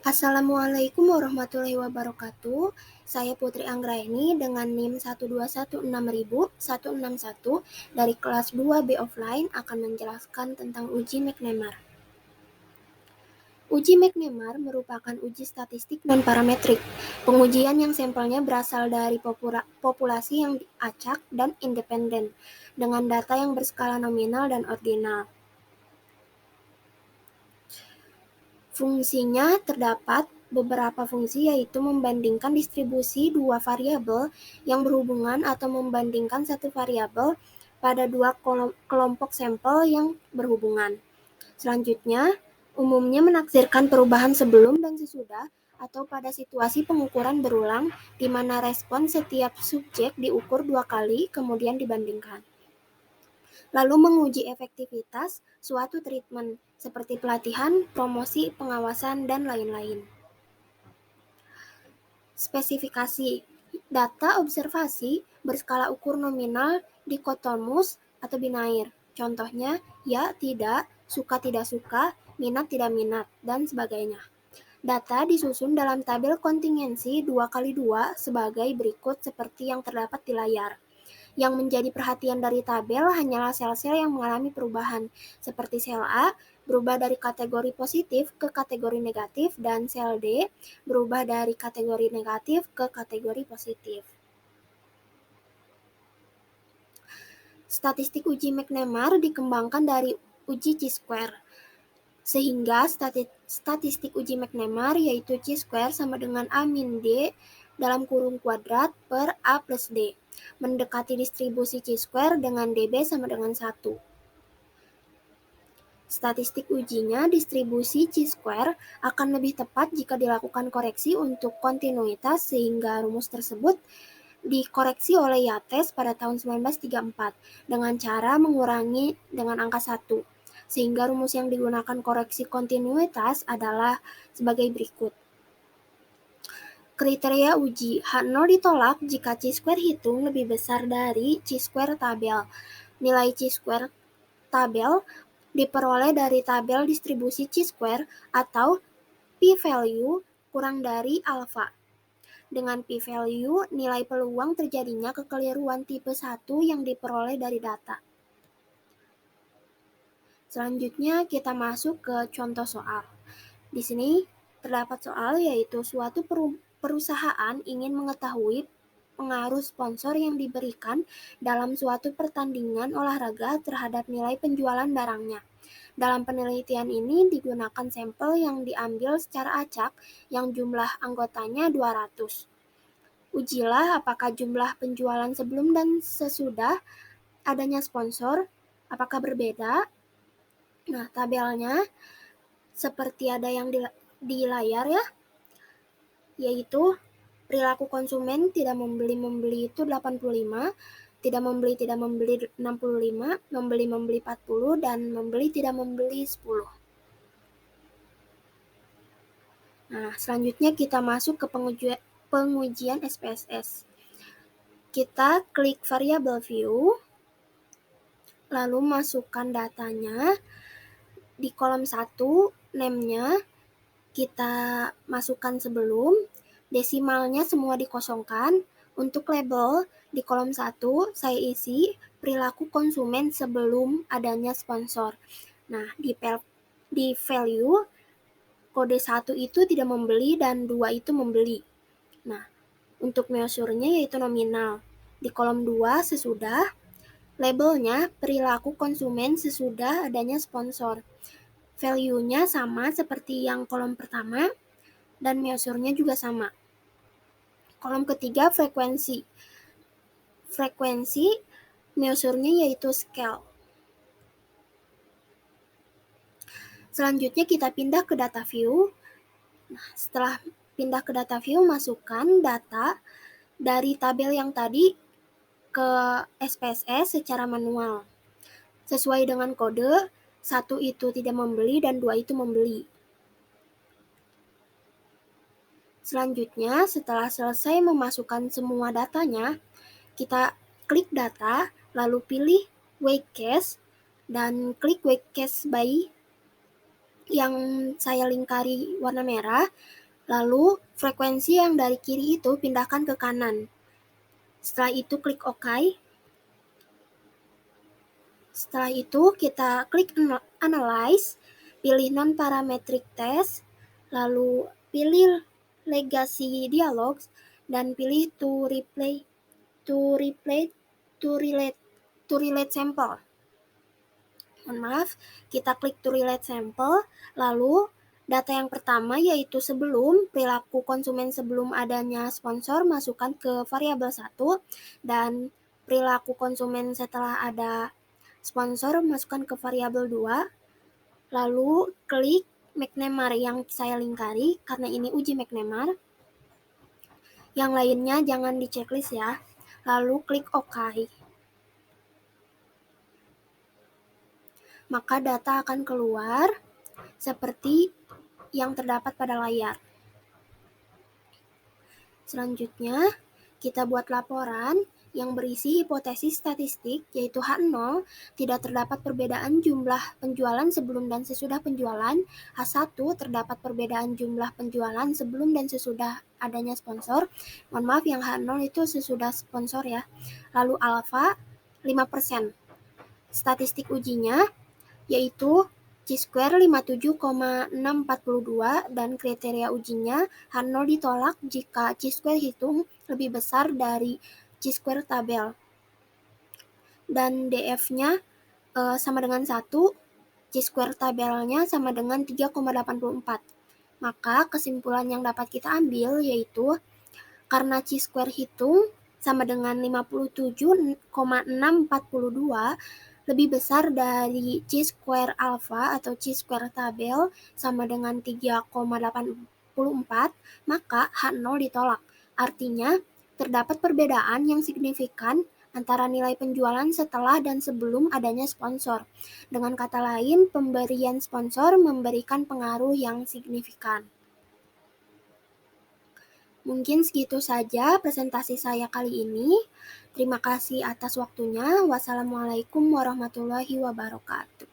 Assalamualaikum warahmatullahi wabarakatuh. Saya Putri Anggraini dengan NIM 121600161 dari kelas 2B offline akan menjelaskan tentang uji McNemar. Uji McNemar merupakan uji statistik non-parametrik, pengujian yang sampelnya berasal dari populasi yang acak dan independen, dengan data yang berskala nominal dan ordinal. Fungsinya terdapat beberapa fungsi, yaitu membandingkan distribusi dua variabel yang berhubungan atau membandingkan satu variabel pada dua kelompok sampel yang berhubungan. Selanjutnya, umumnya menaksirkan perubahan sebelum dan sesudah atau pada situasi pengukuran berulang di mana respons setiap subjek diukur dua kali kemudian dibandingkan. Lalu menguji efektivitas suatu treatment seperti pelatihan, promosi, pengawasan, dan lain-lain. Spesifikasi data observasi berskala ukur nominal dikotomus atau binair. Contohnya, ya, tidak, suka, tidak suka, minat, tidak minat, dan sebagainya. Data disusun dalam tabel kontingensi 2x2 sebagai berikut seperti yang terdapat di layar. Yang menjadi perhatian dari tabel hanyalah sel-sel yang mengalami perubahan, seperti sel A berubah dari kategori positif ke kategori negatif, dan sel D berubah dari kategori negatif ke kategori positif. Statistik uji McNemar dikembangkan dari uji chi-square, sehingga statistik uji McNemar yaitu chi-square sama dengan A min D dalam kurung kuadrat per A plus D, mendekati distribusi chi-square dengan DB sama dengan 1. Statistik ujinya distribusi chi-square akan lebih tepat jika dilakukan koreksi untuk kontinuitas, sehingga rumus tersebut dikoreksi oleh Yates pada tahun 1934 dengan cara mengurangi dengan angka 1, sehingga rumus yang digunakan koreksi kontinuitas adalah sebagai berikut. Kriteria uji: H0 ditolak jika chi-square hitung lebih besar dari chi-square tabel. Nilai chi-square tabel diperoleh dari tabel distribusi chi-square atau p-value kurang dari alfa. Dengan p-value, nilai peluang terjadinya kekeliruan tipe 1 yang diperoleh dari data. Selanjutnya kita masuk ke contoh soal. Di sini terdapat soal, yaitu suatu perusahaan ingin mengetahui pengaruh sponsor yang diberikan dalam suatu pertandingan olahraga terhadap nilai penjualan barangnya. Dalam penelitian ini digunakan sampel yang diambil secara acak yang jumlah anggotanya 200. Ujilah apakah jumlah penjualan sebelum dan sesudah adanya sponsor apakah berbeda. Nah, tabelnya seperti ada yang di layar ya, yaitu perilaku konsumen tidak membeli itu 85, tidak membeli 65, membeli 40, dan membeli tidak membeli 10. Nah, selanjutnya kita masuk ke pengujian SPSS. Kita klik variabel view, lalu masukkan datanya. Di kolom 1, name-nya kita masukkan sebelum, desimalnya semua dikosongkan. Untuk label, di kolom 1 saya isi perilaku konsumen sebelum adanya sponsor. Nah, di value, kode 1 itu tidak membeli dan 2 itu membeli. Nah, untuk measure-nya yaitu nominal. Di kolom 2 sesudah, labelnya perilaku konsumen sesudah adanya sponsor. Value-nya sama seperti yang kolom pertama, dan measure-nya juga sama. Kolom ketiga frekuensi. Frekuensi measure-nya yaitu scale. Selanjutnya kita pindah ke data view. Nah, setelah pindah ke data view, masukkan data dari tabel yang tadi ke SPSS secara manual. Sesuai dengan kode, 1 itu tidak membeli dan 2 itu membeli. Selanjutnya, setelah selesai memasukkan semua datanya, kita klik data, lalu pilih weight case, dan klik weight case by. yang saya lingkari warna merah, lalu frekuensi yang dari kiri itu pindahkan ke kanan. Setelah itu klik OK. Setelah itu kita klik Analyze, pilih Non-Parametric Test, lalu pilih Legacy Dialogs, dan pilih To Relate Sample. Mohon maaf, kita klik To Relate Sample, lalu data yang pertama yaitu perilaku konsumen sebelum adanya sponsor masukkan ke variabel 1, dan perilaku konsumen setelah ada sponsor masukkan ke variabel 2, lalu klik McNemar yang saya lingkari karena ini uji McNemar. Yang lainnya jangan di checklist ya. Lalu klik OK. Maka data akan keluar seperti yang terdapat pada layar. Selanjutnya, kita buat laporan yang berisi hipotesis statistik, yaitu H0, tidak terdapat perbedaan jumlah penjualan sebelum dan sesudah penjualan. H1, terdapat perbedaan jumlah penjualan sebelum dan sesudah adanya sponsor. Mohon maaf, yang H0 itu sesudah sponsor ya. Lalu alfa, 5%. Statistik ujinya, yaitu Chi-square 57,642 dan kriteria ujinya H0 ditolak jika Chi-square hitung lebih besar dari Chi-square tabel. Dan DF-nya sama dengan 1, Chi-square tabelnya sama dengan 3,84. Maka kesimpulan yang dapat kita ambil yaitu karena Chi-square hitung sama dengan 57,642 lebih besar dari Chi-square alpha atau Chi-square tabel sama dengan 3,84, maka H0 ditolak. Artinya, terdapat perbedaan yang signifikan antara nilai penjualan setelah dan sebelum adanya sponsor. Dengan kata lain, pemberian sponsor memberikan pengaruh yang signifikan. Mungkin segitu saja presentasi saya kali ini. Terima kasih atas waktunya. Wassalamualaikum warahmatullahi wabarakatuh.